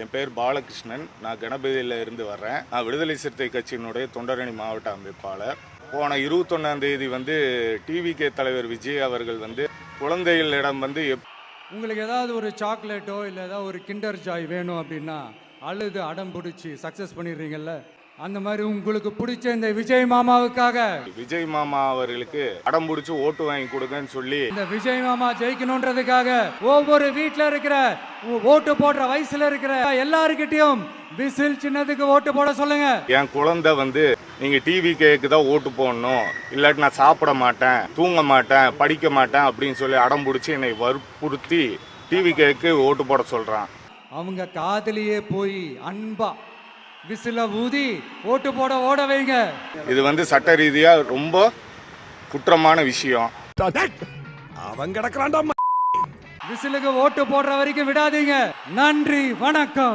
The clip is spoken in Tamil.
என் பேர் பாலகிருஷ்ணன். நான் கணபதியில் இருந்து வர்றேன். நான் விடுதலை சிறுத்தை கட்சியினுடைய தொண்டரணி மாவட்ட அமைப்பாளர். போன 21ஆம் தேதி டிவிகே தலைவர் விஜய் அவர்கள் குழந்தைகளிடம் உங்களுக்கு ஏதாவது ஒரு சாக்லேட்டோ இல்லை ஏதாவது ஒரு கிண்டர் ஜாய் வேணும் அப்படின்னா அழுது அடம் பிடிச்சி சக்ஸஸ் பண்ணிடுறீங்கல்ல, அந்த மாதிரி உங்களுக்கு பிடிச்ச இந்த விஜய் மாமாவுக்காக விஜய் மாமா அவர்களுக்கு அடம் பிடிச்சி ஓட்டு வாங்கி கொடுங்கன்னு சொல்லி இந்த விஜய் மாமா ஜெயிக்கணுன்றதுக்காக ஒவ்வொரு வீட்டில் இருக்கிற ஓட்டு போடுற வயசுல இருக்கிற எல்லாருக்கிட்டையும் விசில் சின்னதுக்கு ஓட்டு போட சொல்லுங்க. என் குழந்தை நீங்க டிவிகேக்கு தான் ஓட்டு போடணும், இல்லாட்டி நான் சாப்பிட மாட்டேன், தூங்க மாட்டேன், படிக்க மாட்டேன் அப்படின்னு சொல்லி அடம் பிடிச்சி என்னை வற்புறுத்தி டிவிகேக்கு ஓட்டு போட சொல்றான். அவங்க காதலியே போய் அன்பா விசில ஊதி ஓட்டு போட ஓட வைங்க. இது சட்ட ரீதியா ரொம்ப குற்றமான விஷயம். விசிலுக்கு ஓட்டு போடுற வரைக்கும் விடாதீங்க. நன்றி, வணக்கம்.